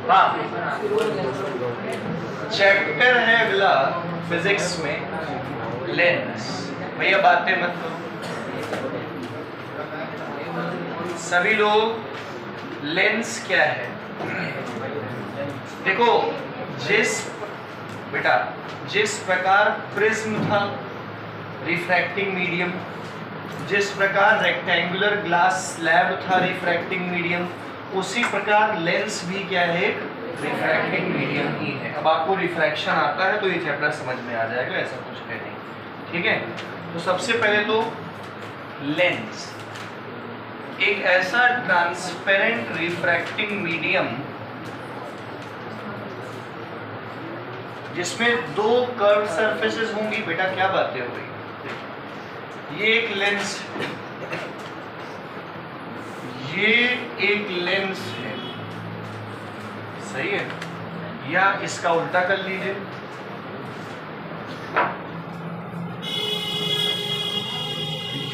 हाँ, चैप्टर है अगला फिजिक्स में लेंस। भैया बातें मत करो, सभी लोग लेंस क्या है देखो। जिस प्रकार प्रिज्म था रिफ्रैक्टिंग मीडियम, जिस प्रकार रेक्टेंगुलर ग्लास स्लैब था रिफ्रैक्टिंग मीडियम, उसी प्रकार लेंस भी क्या है, रिफ्रैक्टिंग मीडियम ही है। अब आपको रिफ्रैक्शन आता है तो ये चैप्टर समझ में आ जाएगा, ऐसा कुछ है नहीं, ठीक है। तो सबसे पहले तो लेंस एक ऐसा ट्रांसपेरेंट रिफ्रैक्टिंग मीडियम जिसमें दो कर्व सरफेसेस होंगी। बेटा क्या बातें हो रही, ये एक लेंस है, ये एक लेंस है, सही है। या इसका उल्टा कर लीजिए,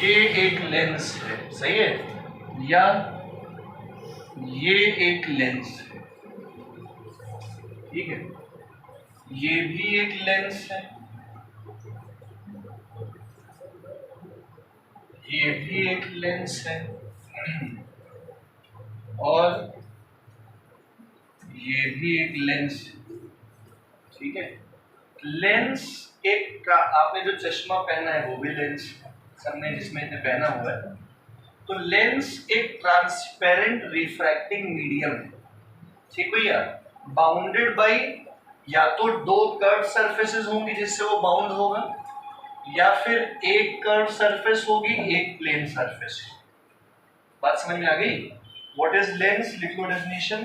ये एक लेंस है, सही है, या ये एक लेंस है, ठीक है। ये भी एक लेंस है, ये भी एक लेंस है, और ये भी एक लेंस है, ठीक है। लेंस एक आपने जो चश्मा पहना है वो भी लेंस है, सबने जिसमें इसे पहना हुआ है। तो लेंस एक ट्रांसपेरेंट रिफ्रैक्टिंग मीडियम है, ठीक भैया, बाउंडेड बाय या तो दो कर्व सरफेसेस होंगी जिससे वो बाउंड होगा, या फिर एक कर्व सरफेस होगी, एक प्लेन सरफेस। बात समझ में आ गई। व्हाट इज लेंस, लिख लो डेफिनेशन।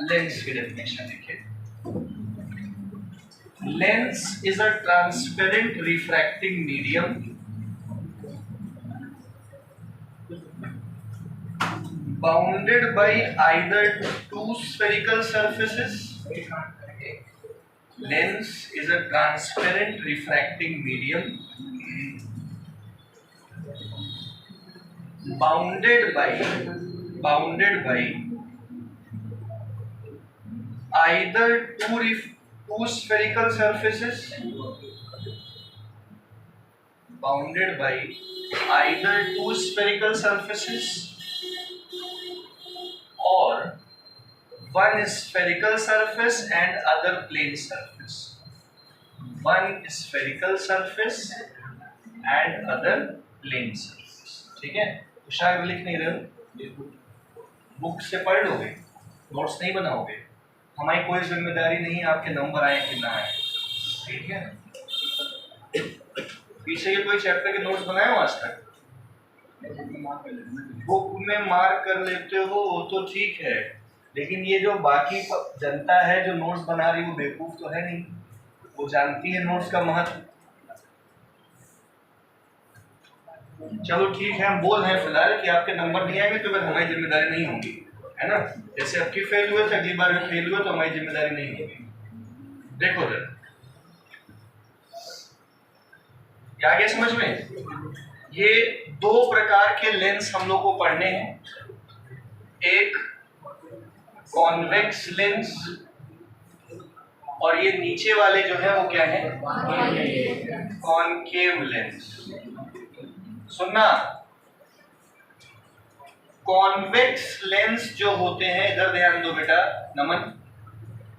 लेंस की डेफिनेशन लिखिए, lens is a transparent refracting medium bounded by either two spherical surfaces. Lens is a transparent refracting medium bounded by either two spherical surfaces, bounded by either two spherical surfaces or one spherical surface and other plane surface. One spherical surface and other plane surface, ठीक है। तो शायद लिख नहीं रहे हो, book से पढ़ लोगे, नोट्स नहीं बनाओगे, हमारी कोई जिम्मेदारी नहीं है आपके नंबर आए कि ना आए, ठीक है। पीछे ये कोई चैप्टर के नोट्स बनाए हो आज तक? बुक में मार्क कर लेते हो वो तो ठीक है, लेकिन ये जो बाकी जनता है जो नोट्स बना रही, वो बेवकूफ तो है नहीं, वो जानती है नोट्स का महत्व। चलो ठीक है, हम बोल रहे हैं फिलहाल कि आपके नंबर नहीं आएंगे तो फिर हमारी जिम्मेदारी नहीं होगी, है ना। जैसे अब की फेल हुए थे, अगली बार भी फेल हुए तो हमारी जिम्मेदारी नहीं होगी। देखो जरा, क्या गया समझ में। ये दो प्रकार के लेंस हम लोग को पढ़ने हैं, एक कॉन्वेक्स लेंस और ये नीचे वाले जो है वो क्या है, कॉनकेव लेंस। सुनना, कॉन्वेक्स लेंस जो होते हैं, इधर ध्यान दो बेटा नमन,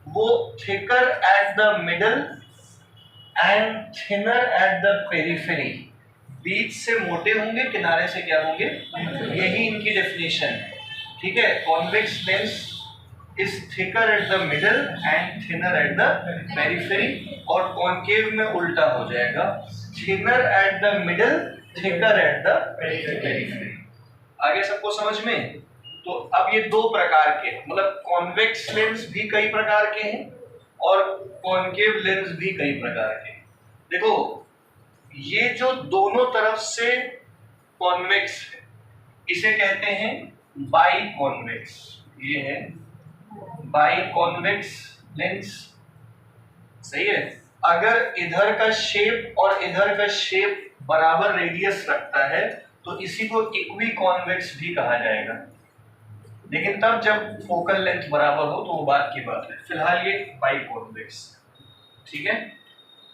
वो thicker at the middle and thinner at the periphery, बीच से मोटे होंगे, किनारे से क्या होंगे, यही इनकी डेफिनेशन है, ठीक है। Convex lens is thicker at the middle and thinner at the periphery, और कॉनकेव में उल्टा हो जाएगा, thinner at the middle, thicker at the periphery. आगे सबको समझ में। तो अब ये दो प्रकार के, मतलब कॉन्वेक्स लेंस भी कई प्रकार के हैं और कॉनकेव लेंस भी कई प्रकार के। देखो ये जो दोनों तरफ से कॉन्वेक्स है इसे कहते हैं बाई कॉन्वेक्स, ये है बाई कॉन्वेक्स लेंस, सही है। अगर इधर का शेप और इधर का शेप बराबर रेडियस रखता है तो इसी को इक्वी कॉन्वेक्स भी कहा जाएगा, लेकिन तब जब फोकल लेंथ बराबर हो तो वो बात की बात है। फिलहाल ये बाई कॉन्वेक्स, ठीक है।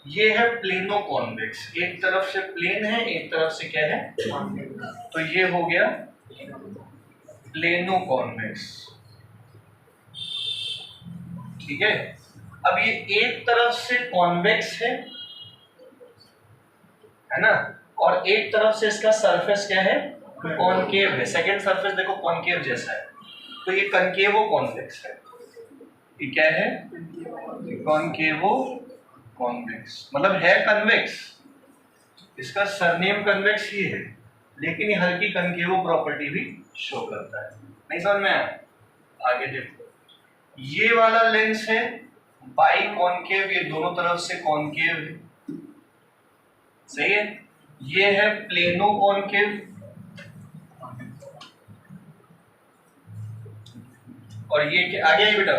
ये है प्लेनो कॉन्वेक्स, एक तरफ से प्लेन है, एक तरफ से क्या है, तो ये हो गया प्लेनो कॉन्वेक्स, ठीक है। अब ये एक तरफ से कॉन्वेक्स है ना, और एक तरफ से इसका सरफेस क्या है, कॉनकेव है। सेकंड सरफेस देखो कॉनकेव जैसा है, तो ये कनकेवो कॉन्वेक्स है। ये क्या है, कॉनकेवो कॉन्वेक्स, मतलब है कन्वेक्स, इसका सरनेम कन्वेक्स ही है, लेकिन ये हल्की कनकेवो प्रॉपर्टी भी शो करता है। नहीं समझ में आया? आगे देखो, ये वाला लेंस है बाई कॉनकेव, ये दोनों तरफ से कॉनकेव है, सही है। ये है प्लेनो कॉनकेव, और ये क्या आगे है बेटा,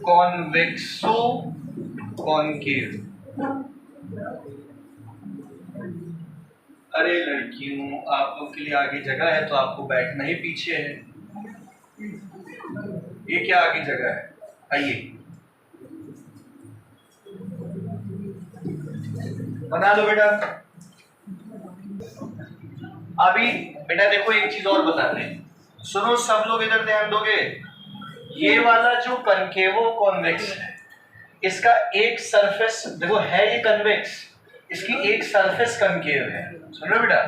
कॉन्वेक्सो कॉनकेव। अरे लड़कियों, आप लोग के लिए आगे जगह है तो आपको बैठना ही पीछे है, ये क्या आगे जगह है, आइए बना दो बेटा। अभी बेटा देखो एक चीज और बताते हैं, सुनो सब लोग इधर ध्यान दोगे। ये वाला जो कनकेवो कॉन्वेक्स है, इसका एक सरफेस देखो है ये कन्वेक्स, इसकी एक सरफेस कनकेव है, सुन रहे हो बेटा,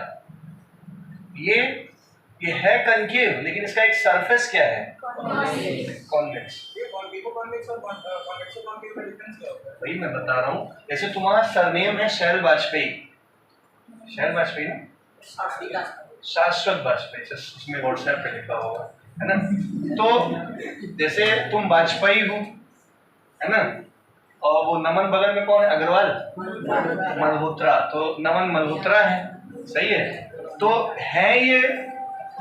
ये है कनकेव, लेकिन इसका एक सरफेस क्या है, कॉन्वेक्स। वही मैं बता रहा हूँ, जैसे तुम्हारा सरनेम है शैल वाजपेयी, शैल वाजपेयी ना, शाश्वत वाजपेयी, उसमें व्हाट्सएप पे लिखा होगा, है ना। तो जैसे तुम वाजपेयी हो, है ना, और वो नमन बगल में कौन है, अग्रवाल, मल्होत्रा, तो नमन मल्होत्रा है, सही है। तो है ये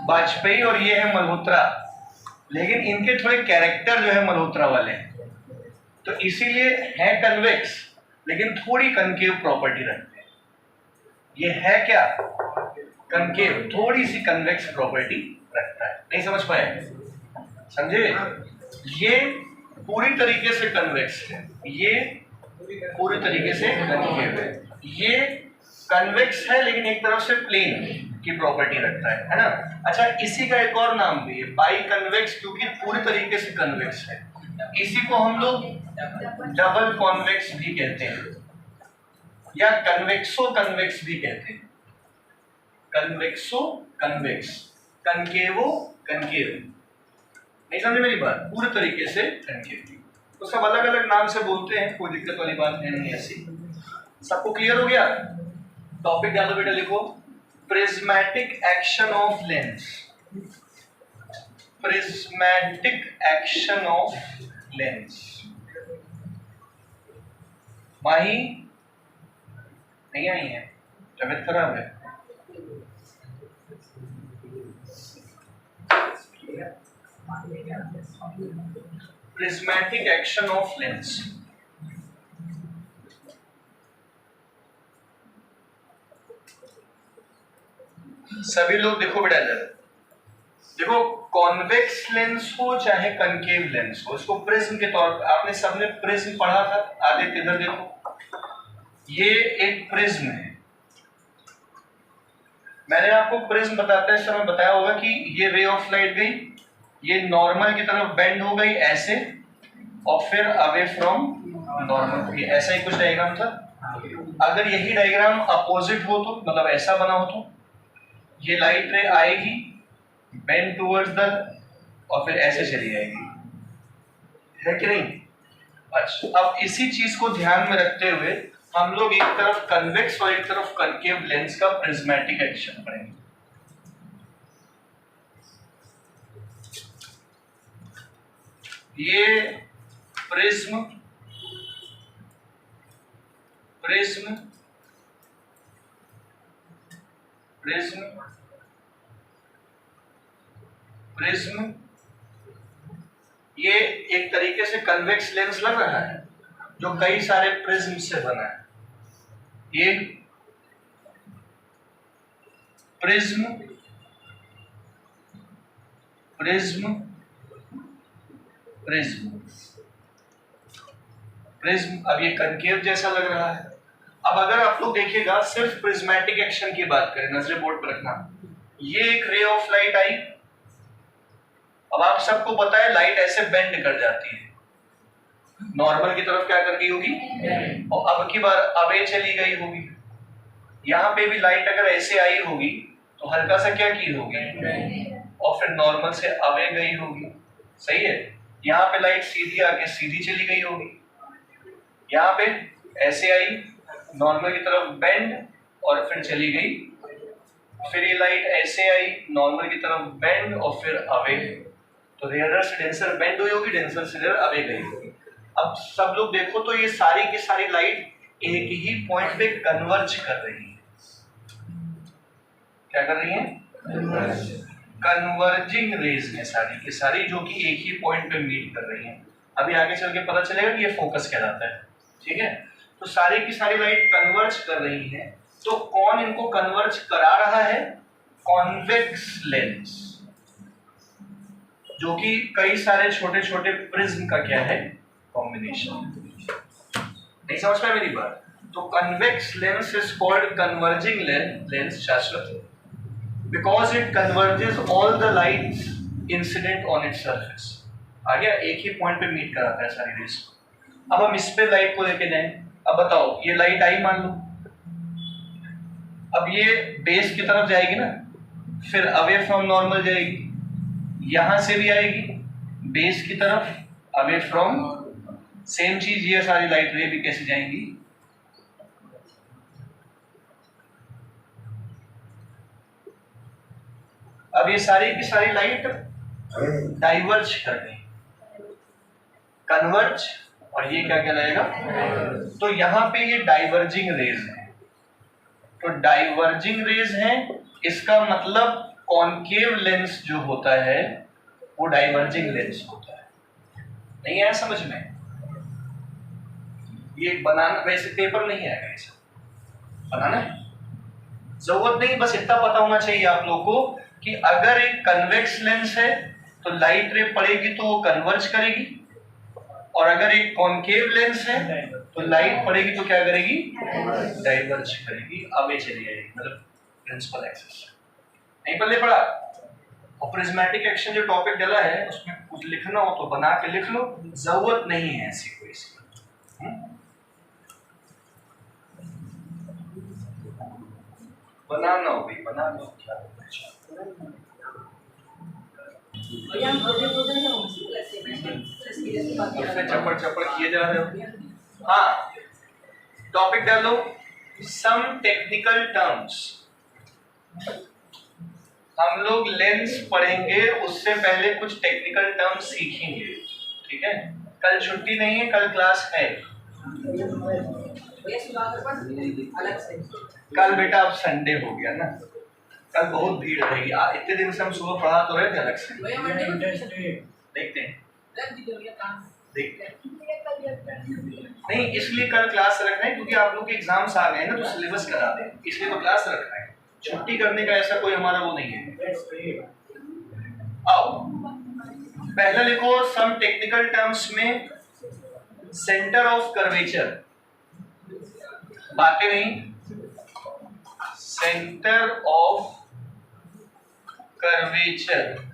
वाजपेयी और ये है मल्होत्रा, लेकिन इनके थोड़े कैरेक्टर जो है मल्होत्रा वाले हैं, तो इसीलिए है कन्वेक्स, लेकिन थोड़ी कनकेव प्रॉपर्टी रखते हैं। ये है क्या, कनकेव, थोड़ी सी कन्वेक्स प्रॉपर्टी रखता है। नहीं समझ पाए, समझे? ये पूरी तरीके से कन्वेक्स है, ये पूरी तरीके से कनकेव है। ये कन्वेक्स है लेकिन एक तरफ से प्लेन की प्रॉपर्टी रखता है ना। अच्छा, इसी का एक और नाम भी है बाई कन्वेक्स, क्योंकि पूरी तरीके से कन्वेक्स है। इसी को हम लोग डबल कॉन्वेक्स भी कहते हैं, या कन्वेक्सो कन्वेक्स भी कहते हैं। कन्वेक्सो कन्वेक्स, कनकेवो कनकेव। नहीं समझे मेरी बात? पूरी तरीके से कनकेव, तो सब अलग अलग नाम से बोलते हैं, कोई दिक्कत वाली बात है नहीं ऐसी। सबको क्लियर हो गया? टॉपिक डालो बेटा, लिखो prismatic action of lens, prismatic action of lens. Mahi नहीं आई है, तबियत खराब है, प्रिज्मेटिक एक्शन ऑफ लेंस। सभी लोग देखो बेटा इधर, देखो कॉन्वेक्स लेंस हो चाहे कनकेव लेंस हो, इसको प्रिज्म के तौर पर आपने सबने प्रिज्म पढ़ा था। आदित्य इधर देखो, ये एक प्रिज्म है। मैंने आपको प्रिज्म बताते समय बताया होगा कि ये रे ऑफ लाइट गई, ये नॉर्मल की तरफ बेंड हो गई ऐसे, और फिर अवे फ्रॉम नॉर्मल, ये ऐसा ही कुछ डायग्राम था। अगर यही डायग्राम अपोजिट हो तो, मतलब ऐसा बना हो, तो ये लाइट रे आएगी बेंड टुवर्ड्स द, और फिर ऐसे चली जाएगी, है कि नहीं? अच्छा, अब इसी चीज को ध्यान में रखते हुए हम लोग एक तरफ कन्वेक्स और एक तरफ कनकेव लेंस का प्रिज्मेटिक एक्शन पढ़ेंगे। ये प्रिज्म, प्रिज्म, प्रिज्म, प्रिज्म, ये एक तरीके से कन्वेक्स लेंस लग रहा है जो कई सारे प्रिज्म से बना है। ये प्रिज्म प्रिज्म, प्रिज्म, प्रिज्म। अब ये कनकेव जैसा लग रहा है। अब अगर आप लोग देखिएगा, सिर्फ प्रिज्मेटिक एक्शन की बात करें, नजरे बोर्ड पर रखना, ये एक रे ऑफ लाइट आई। अब आप सबको पता है लाइट ऐसे बेंड कर जाती है, नॉर्मल की तरफ क्या कर गई होगी, और अब की बार अवे चली गई होगी। यहाँ पे भी लाइट अगर ऐसे आई होगी तो हल्का सा क्या की होगी, और फिर नॉर्मल से अवे गई होगी। सही है। यहाँ पे लाइट सीधी आके सीधी चली गई होगी, यहाँ पे ऐसे आई, नॉर्मल की तरफ बेंड और फिर चली गई। फिर ये लाइट ऐसे आई, नॉर्मल की तरफ बेंड और फिर अवे। तो रेयरर से डेंसर बेंड हुई होगी, डेंसर से रेयर अवे गई होगी। अब सब लोग देखो तो ये सारी की सारी लाइट एक ही पॉइंट पे कन्वर्ज कर रही है। क्या कर रही है, कन्वर्जिंग रेज में सारी की सारी, जो कि एक ही पॉइंट पे मीट कर रही हैं। अभी आगे चल के पता चलेगा कि ये फोकस कहलाता है। ठीक है, तो सारी की सारी लाइट कन्वर्ज कर रही है। तो कौन इनको कन्वर्ज करा रहा है, कॉन्वेक्स लेंस, जो कि कई सारे छोटे छोटे प्रिज्म का क्या है, कॉम्बिनेशन। नहीं समझ पाए मेरी बात? तो convex lens is called converging lens Shashwat, because it converges all the lights incident on its surface. आ गया, एक ही पॉइंट पे मीट कराता है सारी रेस को। अब हम इस पे लाइट को लेके जाएं। अब बताओ, ये लाइट आई मान लो, अब ये बेस की तरफ जाएगी ना, फिर अवे फ्रॉम नॉर्मल जाएगी, यहां से भी आएगी बेस की तरफ, अवे फ्रॉम, सेम चीज ये सारी लाइट रे भी कैसे जाएंगी, अब ये सारी की सारी लाइट डाइवर्ज कर गई, कन्वर्ज, और ये क्या कहलाएगा, तो यहां पे ये डाइवर्जिंग रेज है। तो डाइवर्जिंग रेज है, इसका मतलब कॉन्केव लेंस जो होता है वो डाइवर्जिंग लेंस होता है। नहीं आया समझ में? ये बनाना, वैसे पेपर नहीं आएगा ऐसा बनाना है, जरूरत नहीं, बस इतना पता होना चाहिए आप लोगों को कि अगर एक कन्वेक्स लेंस है तो लाइट रे पड़ेगी तो वो कन्वर्ज करेगी, और अगर एक कॉन्केव लेंस है तो लाइट पड़ेगी तो क्या करेगी, डाइवर्ज करेगी, अवे चली जाएगी, मतलब प्रिंसिपल एक्सिस। नहीं पल्ले पड़ा? और प्रिज्मेटिक एक्शन जो टॉपिक डला है उसमें कुछ लिखना हो तो बना के लिख लो, जरूरत नहीं है ऐसी कोई इसकी। बनाना हो भी बना लो, क्या चपड़ चपड़ किए जा रहे हो। हाँ, टॉपिक डालो, सम टेक्निकल टर्म्स। हम लोग लेंस पढ़ेंगे उससे पहले कुछ टेक्निकल टर्म्स सीखेंगे। ठीक है, कल छुट्टी नहीं है, कल क्लास है। कल बेटा अब संडे हो गया ना, कल बहुत भीड़ रहेगी। इतने दिन से हम सुबह पढ़ा तो रहे थे अलग से, देखते हैं देखते हैं। नहीं, इसलिए कल क्लास रख रहे हैं क्योंकि आप लोग के एग्जाम्स आ गए ना, तो सिलेबस करा दें, इसलिए तो क्लास रख रहे हैं। छुट्टी करने का ऐसा कोई हमारा वो नहीं है। आओ पहला लिखो, सम टेक्निकल टर्म्स में सेंटर ऑफ कर्वेचर, बातें नहीं, सेंटर ऑफ कर्वेचर।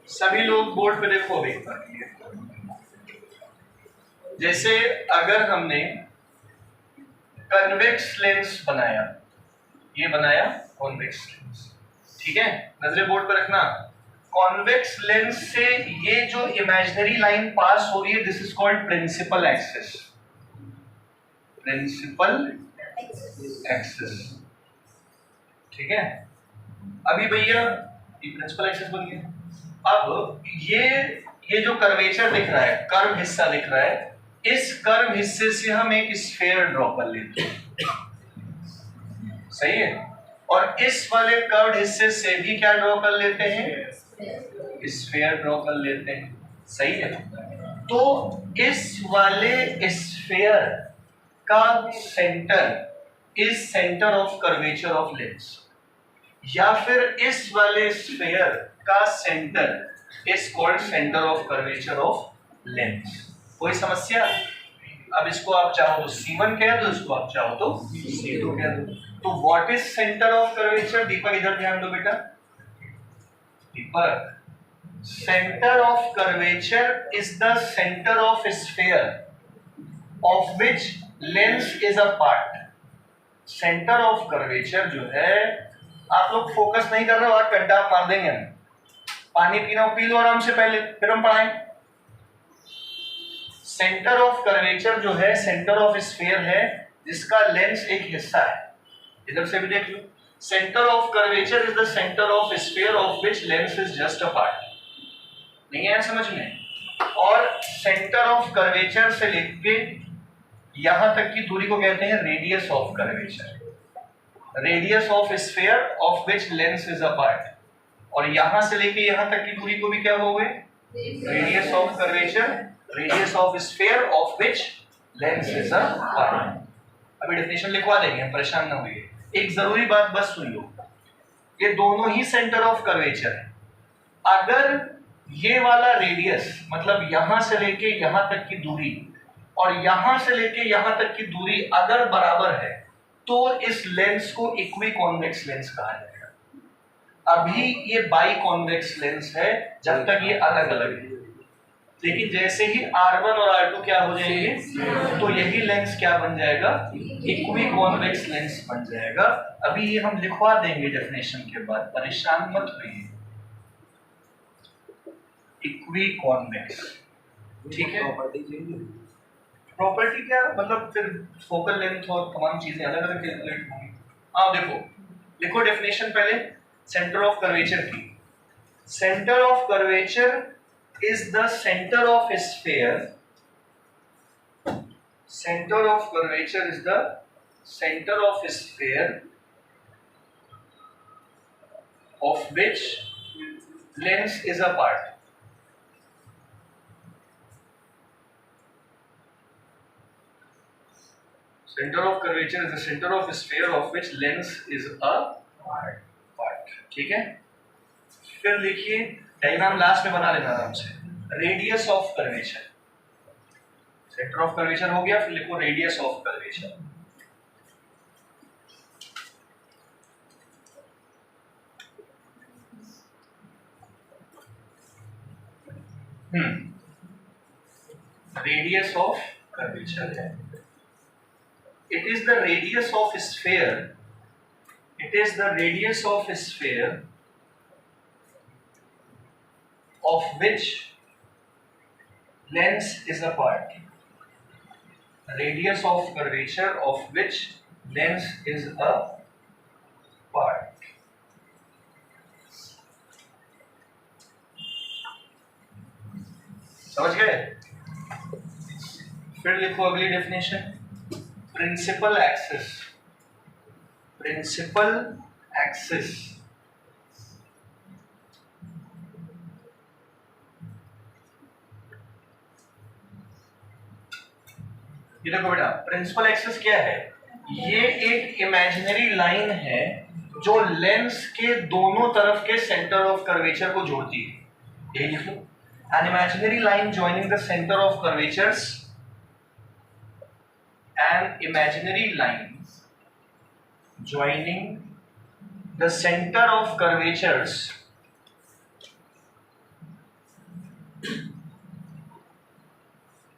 सभी लोग बोर्ड पे देखो अभी एक बार। जैसे अगर हमने कन्वेक्स लेंस बनाया, ये बनाया कॉन्वेक्स लेंस, ठीक है, नजरे बोर्ड पर रखना। कॉन्वेक्स लेंस से ये जो इमेजिनरी लाइन पास हो रही है, this is called principal axis, principal axis. ठीक है, अभी भैया ये प्रिंसिपल एक्सिस बन गया। अब ये जो कर्वेचर दिख रहा है, कर्व हिस्सा दिख रहा है, इस कर्व हिस्से से हम एक स्फीयर ड्रॉ कर लेते हैं, सही है, और इस वाले कर्व हिस्से से भी क्या ड्रॉ कर लेते हैं, स्फीयर ड्रॉ कर लेते हैं, सही है। तो इस वाले स्फीयर का centre is centre of curvature of lens, या फिर इस वाले स्फीयर का centre is called centre of curvature of lens. कोई समस्या? अब इसको आप चाहो तो C1 कह दो, इसको आप चाहो तो C2 कह दो। तो what is centre of curvature? Deepak इधर ध्यान दो बेटा। Deepak, centre of curvature is the centre of sphere of which lens is a part. Centre of curvature जो है, आप लोग फोकस नहीं कर रहे हो, आज घंटा मार देंगे हम। पानी पीना पी लो आराम से पहले, फिर हम पढ़ाएं। सेंटर ऑफ कर्वेचर जो है सेंटर ऑफ स्फीयर है जिसका लेंस एक हिस्सा है। इधर से भी देख लो, centre of curvature is the centre of sphere of which lens is just a part. नहीं है समझ में? और सेंटर ऑफ कर्वेचर से लेके यहां तक की दूरी को कहते हैं radius of curvature. Radius of sphere of which lens is a part. और यहां से लेके यहां तक की दूरी को भी क्या कहोगे? Radius of curvature, radius of sphere of which lens is a part. अभी डेफिनेशन लिखवा देंगे, परेशान ना होइए। एक जरूरी बात बस सुन लो, ये दोनों ही सेंटर ऑफ कर्वेचर है। अगर ये वाला रेडियस मतलब यहां से लेके यहां तक की दूरी और यहां से लेके यहां तक की दूरी अगर बराबर है तो इस लेंस को इक्वी कॉन्वेक्स लेंस कहा जाएगा। अभी ये बाई कॉन्वेक्स लेंस है जब तक ये अलग अलग है, लेकिन जैसे ही R1 और R2 क्या हो जाएंगे तो यही लेंस क्या बन जाएगा? इक्वी कॉन्वेक्स लेंस बन जाएगा। अभी ये हम लिखवा देंगे डेफिनेशन के बाद, परेशान मत होइए। इक्वी कॉन्वेक्स, ठीक है। प्रॉपर्टी क्या मतलब? फिर फोकल लेंथ और तमाम चीजें अलग अलग कैलकुलेट होंगी। आप देखो, लिखो डेफिनेशन पहले सेंटर ऑफ कर्वेचर की। Centre of curvature is the center of a sphere. Center of curvature is the center of a sphere of which lens is a part. Center of curvature is the center of a sphere of which lens is a part. ठीक है? फिर देखिए diagram last में बना लेना आराम से। Radius of curvature, centre of curvature हो गया, फिर लिखो radius of curvature. Radius of curvature है, it is the radius of sphere, it is the radius of sphere of which lens is a part. Radius of curvature of which lens is a part. समझ गए? फिर लिखो अगली definition, principal axis. Principal axis ये देखो बेटा, principal axis क्या है? ये एक इमेजिनरी लाइन है जो लेंस के दोनों तरफ के सेंटर ऑफ कर्वेचर को जोड़ती है। ये लिख लो, an imaginary line joining the centre of curvatures, an imaginary line joining the centre of curvatures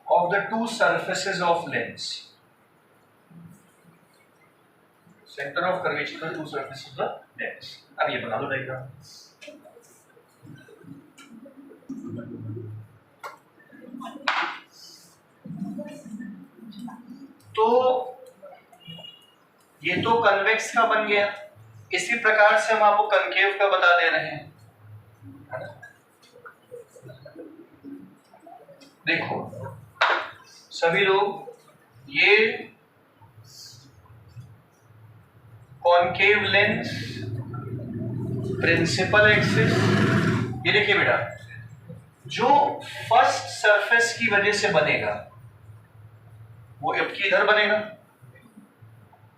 of the two surfaces of lens. Center of curvature of the two surfaces of the lens. अब ये बना दो diagram. तो ये तो convex का बन गया, इसी प्रकार से हम आपको कनकेव का बता दे रहे हैं। देखो सभी लोग, ये कॉनकेव लेंस, प्रिंसिपल एक्सिस, ये देखिए बेटा, जो फर्स्ट सरफेस की वजह से बनेगा वो अब की इधर बनेगा,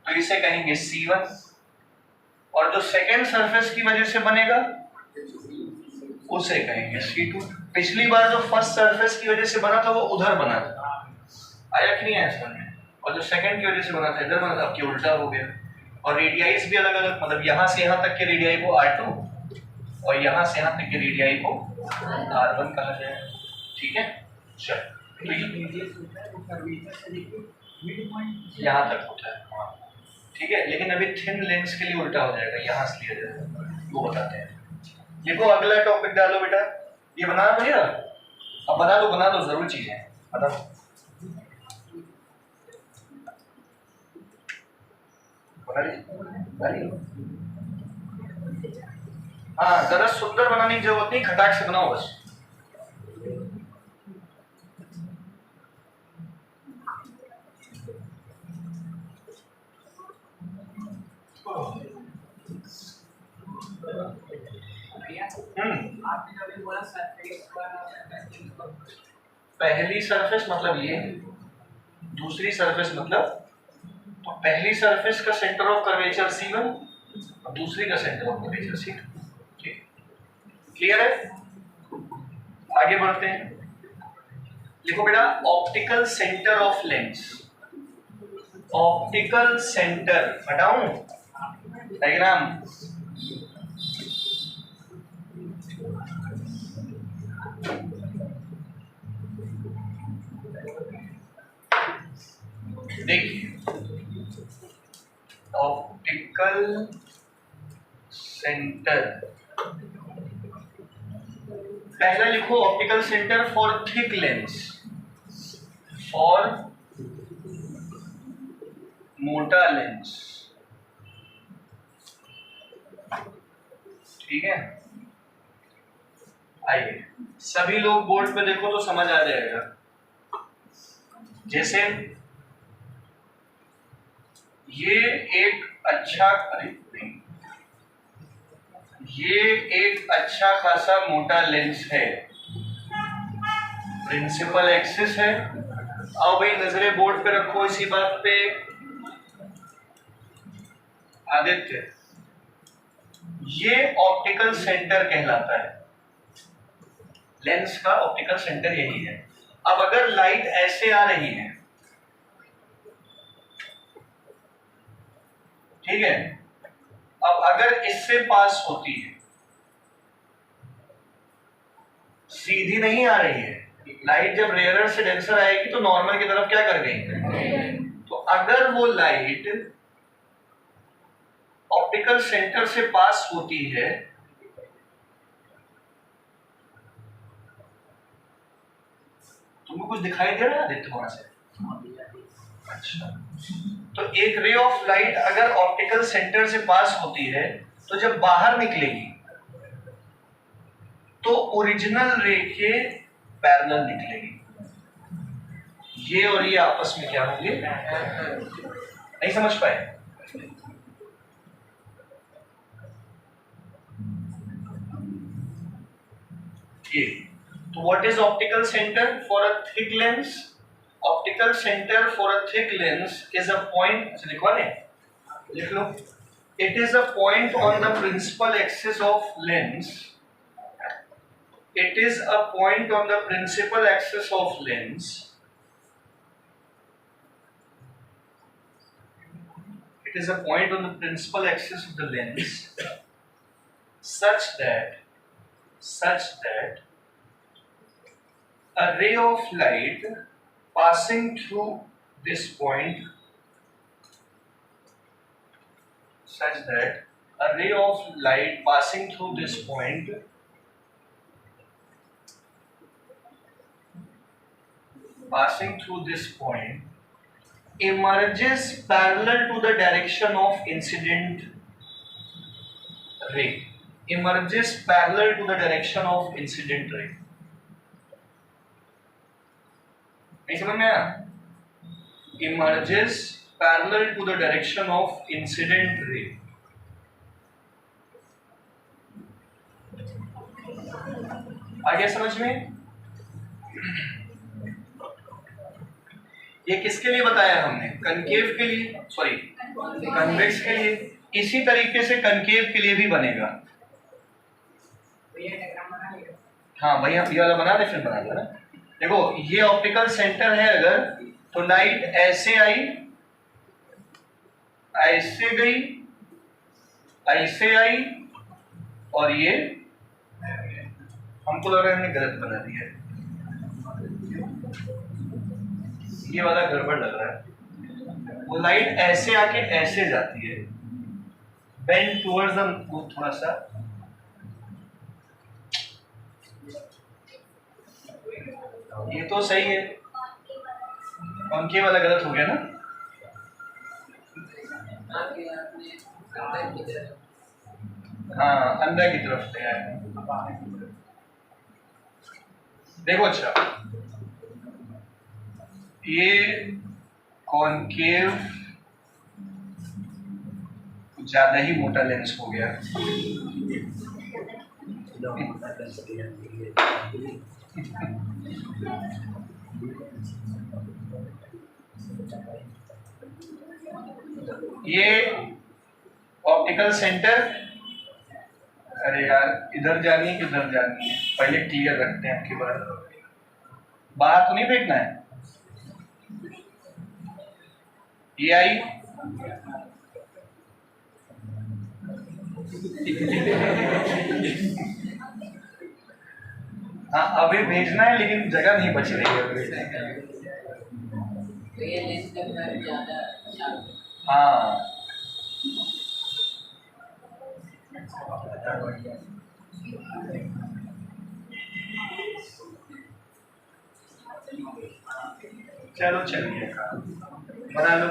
तो इसे कहेंगे C1, और जो सेकेंड सरफेस की वजह से बनेगा उसे कहेंगे C2। पिछली बार जो फर्स्ट सरफेस की वजह से बना था वो उधर बना था, आया कि नहीं आया समझ में, और जो सेकंड की वजह से बना था इधर बना था, अब की उल्टा हो गया। और रेडियाइस भी अलग अलग, मतलब यहाँ से यहाँ तक के रेडियाई को R2 और यहाँ से यहाँ तक के रेडियाई को R1 कहा जाए। ठीक है, चल यहाँ तक होता है, हाँ ठीक है, लेकिन अभी थिन लेंस के लिए उल्टा हो जाएगा, यहाँ से लिया जाएगा, वो बताते हैं। देखो अगला टॉपिक डालो बेटा, ये बनाना पड़ेगा, अब बना दो जरूर चीजें बता दो। हाँ, ज्यादा सुंदर बनाने की जरूरत नहीं, खटाक से बनाओ बस। पहली सरफेस मतलब ये, दूसरी सरफेस मतलब, तो पहली सरफेस का सेंटर ऑफ कर्वेचर C1 और दूसरी का सेंटर ऑफ कर्वेचर C2। ठीक, क्लियर है? आगे बढ़ते हैं। लिखो बेटा, optical centre of lens. Optical centre हटाऊं डायग्राम, देखिए ऑप्टिकल सेंटर, पहला लिखो optical centre for thick lens, for मोटा लेंस। ठीक है, आइए सभी लोग बोर्ड पे देखो तो समझ आ जाएगा। जैसे ये एक अच्छा, अरे नहीं, ये एक अच्छा खासा मोटा लेंस है, प्रिंसिपल एक्सिस है। आओ भाई नजरें बोर्ड पे रखो इसी बात पे। आदित्य, ये ऑप्टिकल सेंटर कहलाता है, लेंस का ऑप्टिकल सेंटर यही है। अब अगर लाइट ऐसे आ रही है, ठीक है, अब अगर इससे पास होती है, सीधी नहीं आ रही है लाइट, जब रेयरर से डेंसर आएगी तो नॉर्मल की तरफ क्या कर गई, तो अगर वो लाइट ऑप्टिकल सेंटर से पास होती है तुमको कुछ दिखाई दे रहा है आदित्य वहां से? अच्छा, तो एक रे ऑफ लाइट अगर ऑप्टिकल सेंटर से पास होती है तो जब बाहर निकलेगी तो ओरिजिनल रे के पैरेलल निकलेगी। ये और ये आपस में क्या होंगे, नहीं समझ पाए? ये तो what is optical centre for a thick lens? Optical centre for a thick lens is a point, लिखवा लें, लिख लो, it is a point on the principal axis of lens, it is a point on the principal axis of lens, it is a point on the principal axis of the lens such that a ray of light passing through this point, such that a ray of light passing through this point emerges parallel to the direction of incident ray, emerges parallel to the direction of incident ray। नहीं समझ में आया? emerges parallel to the direction of incident ray। आ गया समझ में? ये किसके लिए बताया हमने? कनकेव के लिए, सॉरी कन्वेक्स के लिए। इसी तरीके से कनकेव के लिए भी बनेगा। हाँ भैया ये वाला बना दे, फिर बना दो ना। देखो ये ऑप्टिकल सेंटर है अगर, तो लाइट ऐसे आई, ऐसे गई, ऐसे आई, और ये हमको लग रहा है हमने गलत बना दिया है, ये वाला गड़बड़ लग रहा है। वो लाइट ऐसे आके ऐसे जाती है, बेंड टुवर्ड्स द, थोड़ा सा ये तो सही है, कॉन्केव वाला गलत हो गया ना। हाँ अंदर की तरफ से है। देखो अच्छा, ये कॉन्केव ज्यादा ही मोटा लेंस हो गया। ये ऑप्टिकल सेंटर, अरे यार इधर जानी है किधर जानी है, पहले क्लियर रखते हैं आपके बाहर तो नहीं फेंकना है। ये आई, हाँ अभी भेजना है लेकिन जगह नहीं बच रही है। हाँ चलो चलिए बना लो।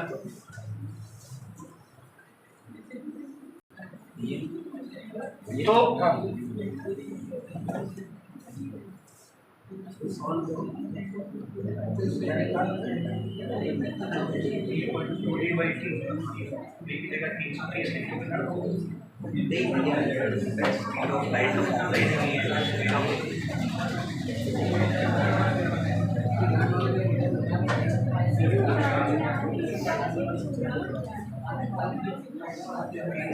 तो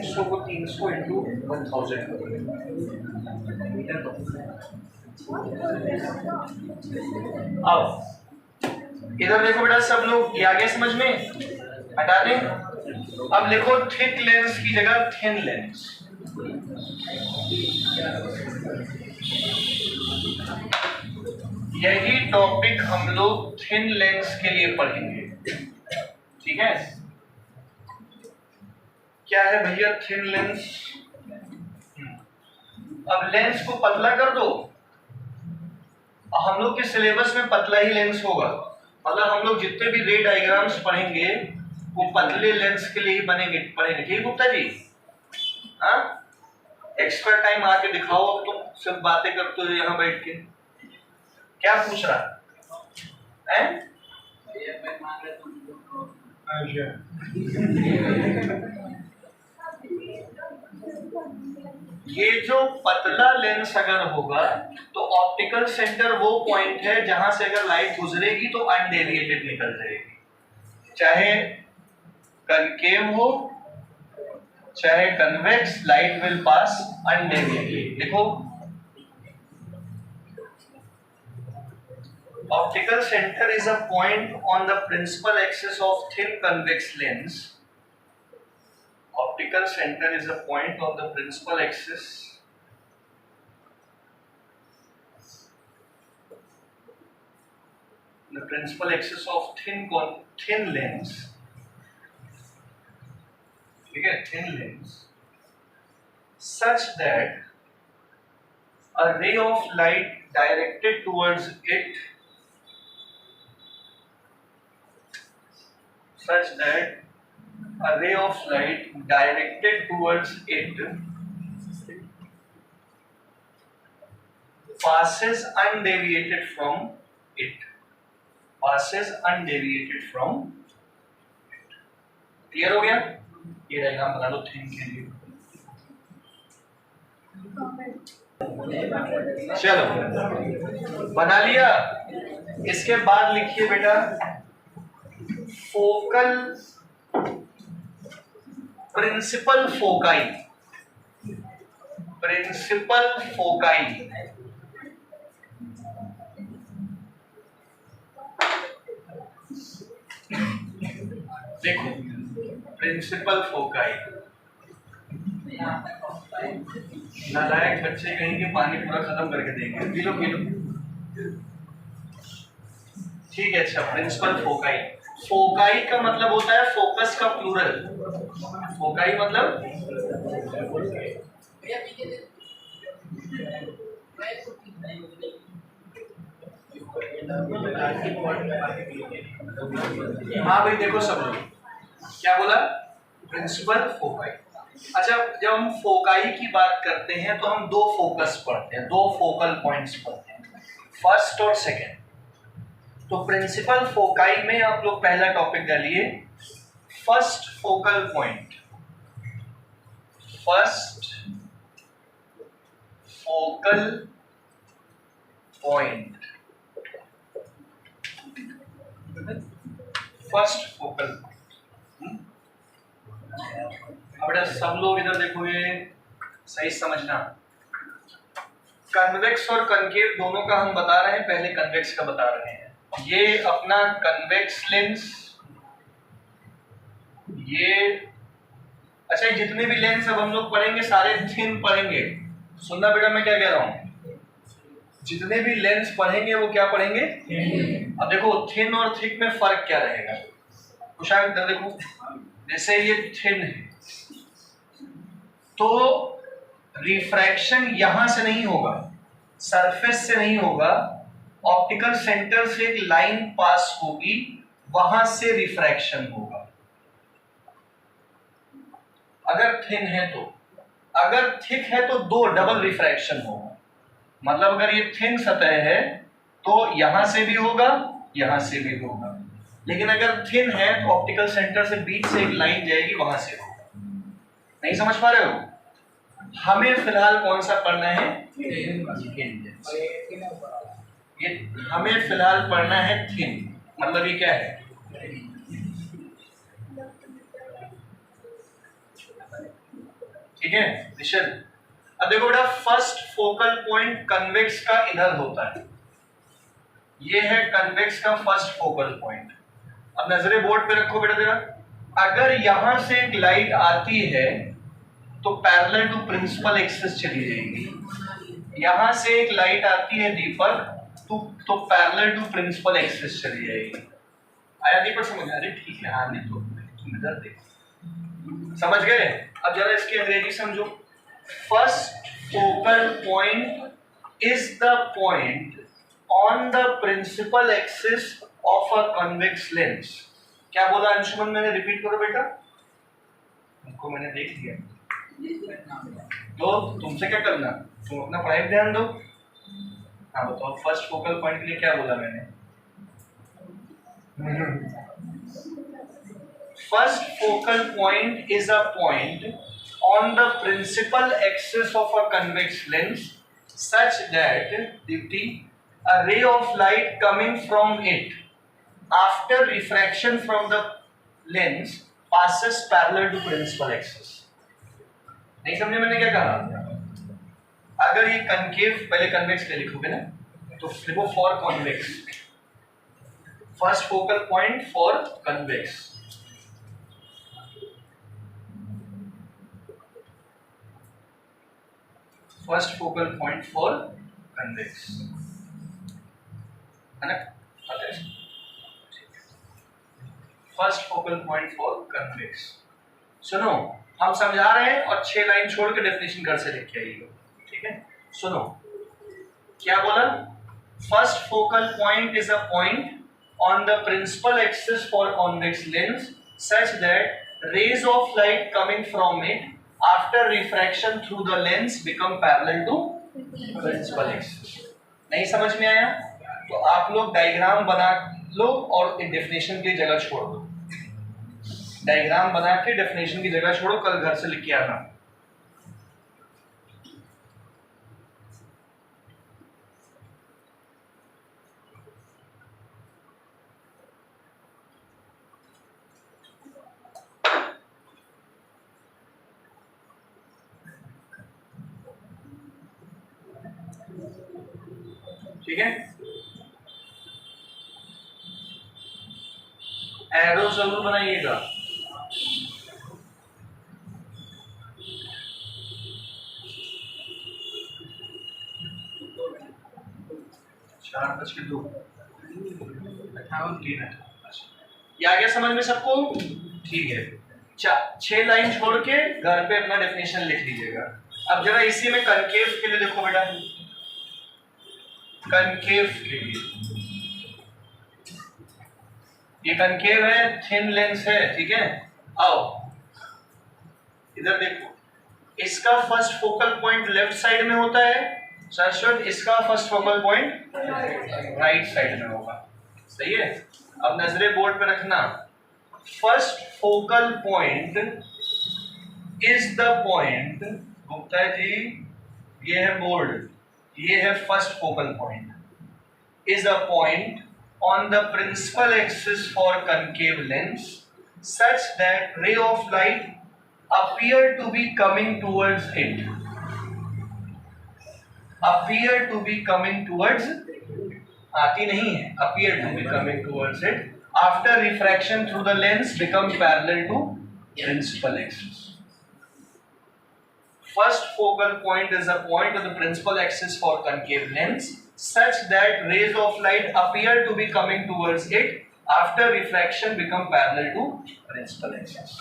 सौ को 300 इंटू 1000 आओ इधर देखो बेटा सब लोग, ये आगे समझ में हटा दें। अब लिखो थिक लेंस की जगह थिन लेंस। यही टॉपिक हम लोग थिन लेंस के लिए पढ़ेंगे, ठीक है। क्या है भैया थिन लेंस? अब लेंस को पतला कर दो, हम लोग के सिलेबस में पतला ही लेंस होगा, मतलब हम लोग जितने भी रे डायग्राम्स पढ़ेंगे वो पतले लेंस के लिए ही पढ़ेंगे, ठीक गुप्ता जी? हाँ एक्स्ट्रा टाइम आके दिखाओ, अब तुम सब बातें करते हो यहाँ बैठ के। क्या पूछ रहा है? ये जो पतला लेंस अगर होगा तो ऑप्टिकल सेंटर वो पॉइंट है जहां से अगर लाइट गुजरेगी तो अनडेविएटेड निकल जाएगी, चाहे कनकेव हो चाहे convex, light will pass undeviated. देखो optical centre is a point on the principal axis of thin convex lens. Optical center is a point on the principal axis of thin lens, ठीक है, thin lens, such that a ray of light directed towards it, passes undeviated from it. Clear हो गया? ये diagram बना लो thin के लिए। चलो बना लिया। इसके बाद लिखिए बेटा focal principal foci, principal foci देखो, प्रिंसिपल फोकाई, नालायक बच्चे कहीं के पानी पूरा खत्म करके देंगे, पी लो पी लो। ठीक है, अच्छा, प्रिंसिपल फोकाई, फोकाई का मतलब होता है फोकस का प्लूरल, फोकाई मतलब हाँ भाई देखो सब लोग क्या बोला, प्रिंसिपल फोकाई। अच्छा, जब हम फोकाई की बात करते हैं तो हम दो फोकस पढ़ते हैं, दो फोकल पॉइंट्स पढ़ते हैं, फर्स्ट और सेकंड। तो प्रिंसिपल फोकाई में आप लोग पहला टॉपिक डालिए, first focal point, first focal point, first focal point. बेटा सब लोग इधर देखोगे, सही समझना, कन्वेक्स और कनकेव दोनों का हम बता रहे हैं, पहले कन्वेक्स का बता रहे हैं। ये अपना कन्वेक्स लेंस, ये अच्छा, जितने भी लेंस अब हम लोग पढ़ेंगे सारे थिन पढ़ेंगे, सुनना बेटा मैं क्या कह रहा हूं, जितने भी लेंस पढ़ेंगे वो क्या पढ़ेंगे। अब देखो थिन और थिक में फर्क क्या रहेगा, तो शायद देखो जैसे ये थिन है तो रिफ्रैक्शन यहां से नहीं होगा, सरफेस से नहीं होगा, ऑप्टिकल सेंटर से एक लाइन पास होगी, वहां से रिफ्रैक्शन होगा अगर थिन है तो। अगर थिक है तो दो डबल रिफ्रैक्शन होगा, मतलब अगर ये थिन सतह है तो यहां से भी होगा, यहां से भी होगा, लेकिन अगर थिन है तो ऑप्टिकल सेंटर से बीच से एक लाइन जाएगी, वहां से होगा। नहीं समझ पा रहे हो, हमें फिलहाल कौन सा पढ़ना है, ये हमें फिलहाल पढ़ना है थिन, मतलब ये क्या है, ठीक है निशल। अब देखो बेटा, फर्स्ट फोकल पॉइंट कन्वेक्स का इधर होता है, ये है कन्वेक्स का फर्स्ट फोकल पॉइंट। अब नजरे बोर्ड पे रखो बेटा जरा, अगर यहां से एक लाइट आती है तो पैरेलल टू प्रिंसिपल एक्सिस चली जाएगी, यहां से एक लाइट आती है दीपक तो पैरेलल टू प्रिंसिपल एक्सिस चली जाएगी। आया दीपक समझ, अरे ठीक है, आने तो तुम इधर देखो, समझ गए। अब जरा इसकी अंग्रेजी समझो, first focal point is the point on the principal axis of a convex lens. क्या बोला अंशुमन, मैंने रिपीट करो बेटा, उनको मैंने देख लिया, तो तुमसे क्या करना, तुम अपना पढ़ाई पे ध्यान दो। हाँ बताओ, फर्स्ट फोकल पॉइंट के लिए क्या बोला मैंने, first focal point is a point on the principal axis of a convex lens such that a ray of light coming from it after refraction from the lens passes parallel to principal axis। नहीं समझे मैंने क्या कहा, अगर ये concave, पहले convex ले लिखोगे ना, तो लिखो for convex, first focal point for convex, first focal point for convex, है ना, first focal point for convex. सुनो हम समझा रहे हैं और 6 लाइन छोड़ के डेफिनेशन घर से लिख के आइएगा, ठीक है। सुनो क्या बोला, first focal point is a point on the principal axis for convex lens such that rays of light coming from it after refraction through the lens become parallel to principal axis. नहीं समझ में आया तो आप लोग diagram बना लो और definition की जगह छोड़ दो, डायग्राम बना के डेफिनेशन की जगह छोड़ो, कल घर से लिख के आना। ठीक है, एरो जरूर बनाइएगा। चार बज के 2 58 3 ये आ गया समझ में सबको? ठीक है, 6 लाइन छोड़ के घर पे अपना डेफिनेशन लिख लीजिएगा। अब जरा इसी में कनकेव के लिए देखो बेटा, कनकेव के लिए ये कनकेव है, थिन लेंस है, ठीक है। आओ इधर देखो, इसका first focal point left side में होता है शाश्वत, इसका first focal point right side में होगा, सही है। अब नजरें बोर्ड पे रखना, first focal point is the point, Gupta ji ये है बोर्ड, ये है first focal point, is a point on the principal axis for concave lens such that ray of light appear to be coming towards it, appear to be coming towards, आती नहीं है, appear to be coming towards it after refraction through the lens become parallel to principal axis. First focal point is a point of the principal axis for concave lens such that rays of light appear to be coming towards it after refraction become parallel to principal axis.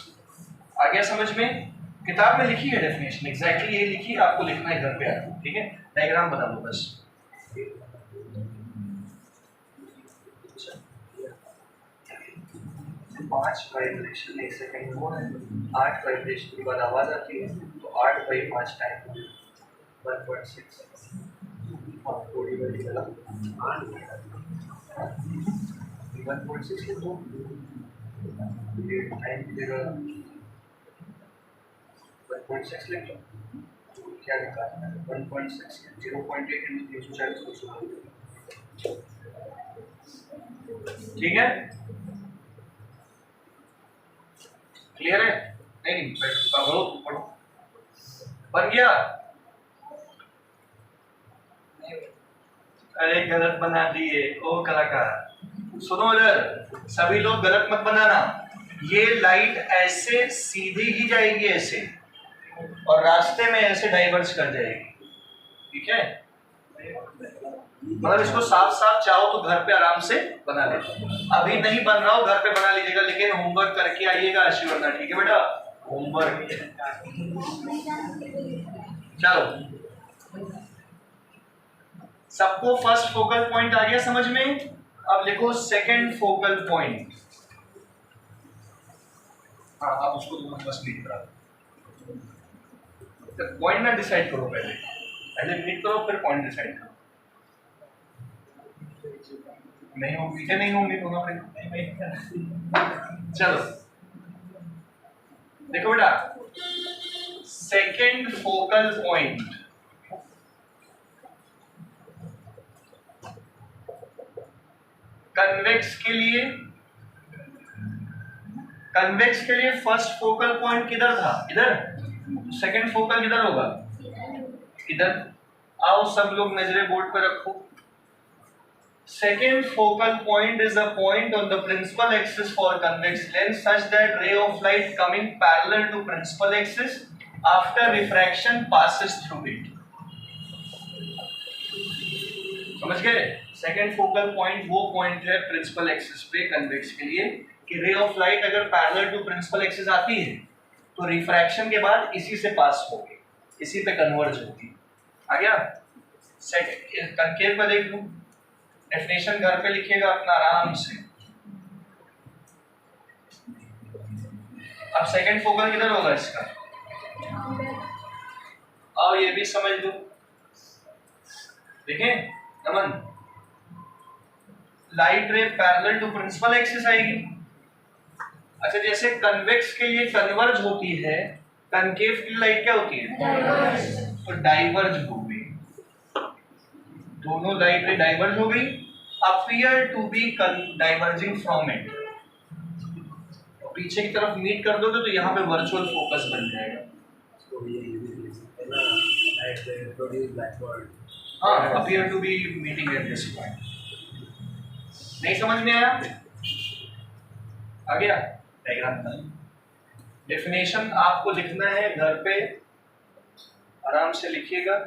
आ गया समझ में? किताब में लिखी है definition, exactly ये लिखी है, आपको लिखना है घर पे आके, ठीक है। डायग्राम बना लो बस। 5 वाइब्रेशन एक सेकंड हो है, 8 वाइब्रेशन के बाद आवाज आती है, तो 8/5 टाइम 1.6 और थोड़ी बड़ी वाला 1.6 के 2 ये टाइम मिलेगा 1.6 लिख लो, क्या लिखा है 1.6 0.8 into 340, ठीक है, क्लियर है? नहीं पढ़ो पढ़ो, बन गया? अरे गलत बना दिए ओ कलाकार। सुनो इधर, सभी लोग गलत मत बनाना, ये लाइट ऐसे सीधी ही जाएगी ऐसे, और रास्ते में ऐसे डाइवर्ज कर जाएगी, ठीक है। मतलब इसको साफ साफ चाहो तो घर पे आराम से बना ले, अभी नहीं बन रहा हो घर पे बना लीजिएगा, लेकिन होमवर्क करके आइएगा अच्छी वरना, ठीक है बेटा, होमवर्क। चलो सबको फर्स्ट फोकल पॉइंट आ गया समझ में? अब लिखो सेकंड फोकल पॉइंट। हाँ आप उसको तुम बस मीट करा दो, पॉइंट ना डिसाइड करो, पहले मीट करो फिर पॉइंट डिसाइड करो। नहीं हो पीछे नहीं होंगे दोनों पे, चलो देखो बेटा, सेकंड फोकल पॉइंट कन्वेक्स के लिए, कन्वेक्स के लिए फर्स्ट फोकल पॉइंट किधर था? इधर। सेकंड फोकल किधर होगा? इधर। आओ सब लोग नजरें बोर्ड पर रखो। Second focal point is a point on the principal axis for convex lens such that ray of light coming parallel to principal axis after refraction passes through it. समझ गए? सेकेंड फोकल पॉइंट वो point है principal axis पे convex के लिए कि ray of light अगर parallel to principal axis आती है तो रिफ्रैक्शन के बाद इसी से पास होगी, इसी पे कन्वर्ज होगी। आ गया? सेकंड कंकेव में देख लो, डेफिनेशन घर पे लिखिएगा अपना आराम से। अब सेकंड फोकल किधर होगा इसका? आओ ये भी समझ लो, देखें Naman, light ray parallel to principal axis आएगी। अच्छा जैसे कन्वेक्स के लिए कन्वर्ज होती है, कनकेव की लाइट क्या होती है? डाइवर्ज। तो डाइवर्ज हो गई, दोनों लाइट रे डाइवर्ज हो गई, appear to be diverging from it. पीछे की तरफ मीट कर दोगे तो यहाँ पे वर्चुअल फोकस बन जाएगा। हाँ, appear to be meeting at this point. नहीं समझ में आया? आ गया? डायग्राम बना। डेफिनेशन आपको लिखना है घर पे, आराम से लिखिएगा।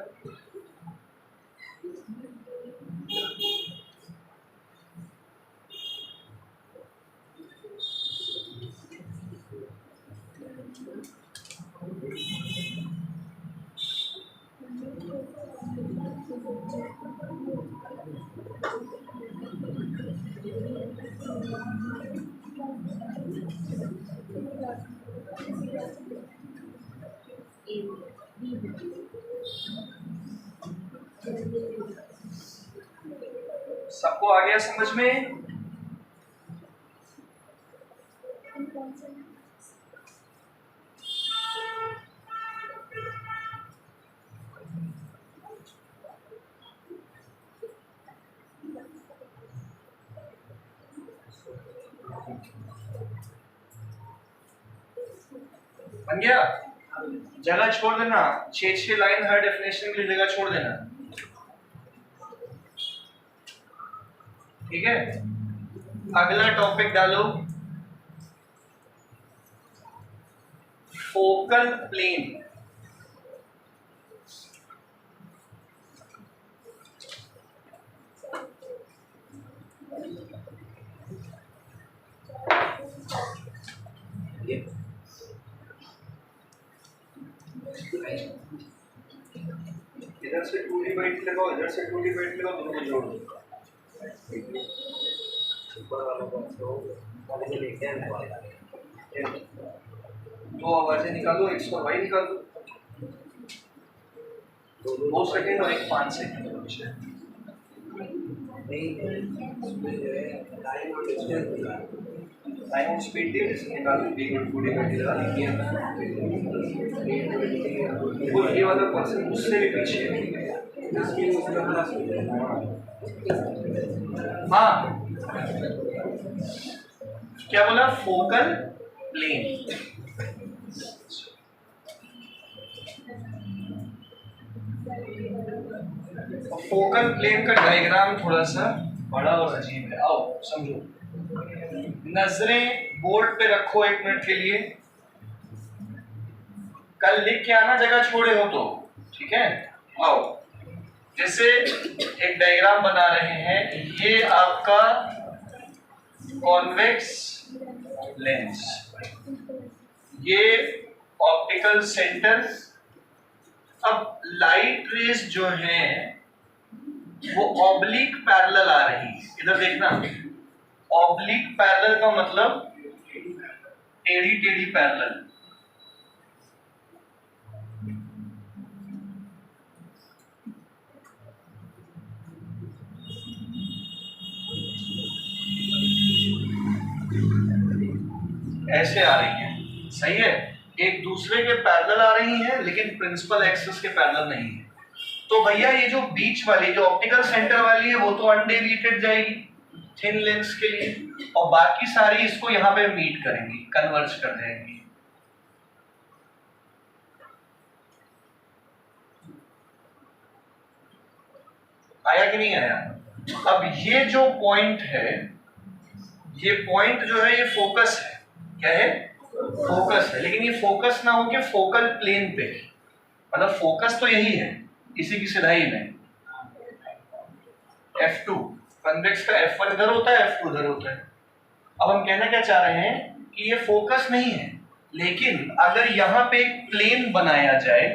सबको आ गया समझ में? बन गया? जगह छोड़ देना, 6 लाइन हर डेफिनेशन के लिए जगह छोड़ देना, ठीक है? अगला टॉपिक डालो, फोकल प्लेन। इधर से 2D/T लगाओ, इधर से 2D/T लगाओ, दोनों को जोड़ दो। दो आवाजें निकालो, X और Y निकाल दो। 2 सेकेंड और 1 5 सेकेंड के पीछे। टाइम और स्पीड दे, इसके बाद B को 2D/T लगा दीजिए। ये वाला पर्सन मुझसे भी पीछे है। हाँ, क्या बोला? Focal plane. फोकल प्लेन का डायग्राम थोड़ा सा बड़ा और अजीब है, आओ समझो। नजरें बोर्ड पे रखो 1 मिनट के लिए, कल लिख के आना जगह छोड़े हो तो, ठीक है? आओ, जैसे एक डायग्राम बना रहे हैं, ये आपका कॉन्वेक्स लेंस, ये ऑप्टिकल सेंटर। अब लाइट रेस जो है वो ऑब्लिक पैरेलल आ रही है, इधर देखना। ऑब्लिक पैरेलल का मतलब टेढ़ी टेढ़ी पैरेलल। ऐसे आ रही है, सही है? एक दूसरे के पैरेलल आ रही हैं, लेकिन प्रिंसिपल एक्सिस के पैरेलल नहीं है। तो भैया ये जो बीच वाली, जो ऑप्टिकल सेंटर वाली है, वो तो अनडेविएटेड जाएगी थिन लेंस के लिए, और बाकी सारी इसको यहाँ पे मीट करेंगी, कन्वर्ज कर देंगी। आया कि नहीं आया? अब ये जो पॉइंट है, ये पॉइंट जो है ये फोकस है। क्या है? फोकस है, लेकिन ये फोकस ना होके फोकल प्लेन पे, मतलब फोकस तो यही है, इसी की सिधाई में। F2 कन्वेक्स का F1 इधर होता है, F2 इधर होता है। अब हम कहना क्या चाह रहे हैं कि ये फोकस नहीं है, लेकिन अगर यहां पे एक प्लेन बनाया जाए,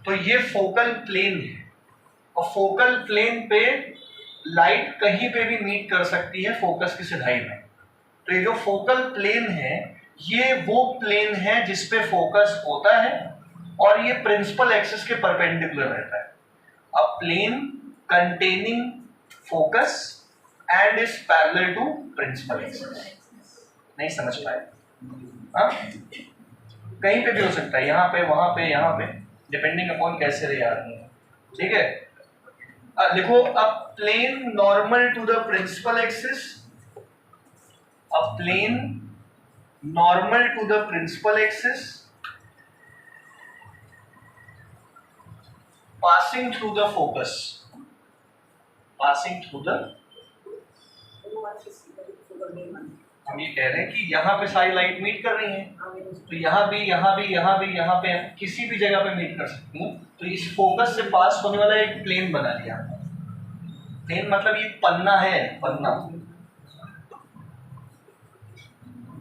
तो ये फोकल प्लेन है, और फोकल प्लेन पे लाइट कहीं पे भी मीट कर सकती है फोकस की सिधाई में। तो ये जो फोकल प्लेन है, ये वो प्लेन है जिसपे फोकस होता है, और ये प्रिंसिपल एक्सिस के परपेंडिकुलर रहता है। A plane containing focus and is parallel to principal axis. नहीं समझ पाए? हाँ, कहीं पे भी हो सकता है, यहाँ पे, वहां पे, यहाँ पे, डिपेंडिंग अपॉन कैसे रे आ रही है, ठीक है? लिखो, a plane normal to the principal axis, a plane normal to the principal axis, passing through the focus, passing through the, हम ये कह रहे हैं कि यहाँ पे सारी लाइट मीट कर रही है, तो यहाँ भी यहाँ भी यहाँ भी यहाँ पे किसी भी जगह पे मीट कर सकती हूँ। तो इस फोकस से पास होने वाला एक प्लेन बना लिया। प्लेन मतलब ये पन्ना है, पन्ना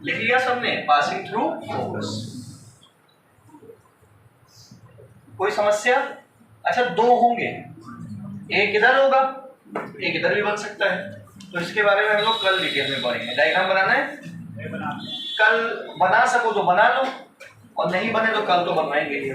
लिख लिया सबने, पासिंग थ्रू फोकस। कोई समस्या? अच्छा, दो होंगे, एक इधर होगा, एक इधर भी बन सकता है। तो इसके बारे में हम लोग कल डिटेल में पढ़ेंगे। डायग्राम बनाना है, कल बना सको तो बना लो, और नहीं बने तो कल तो बनवाएंगे ही।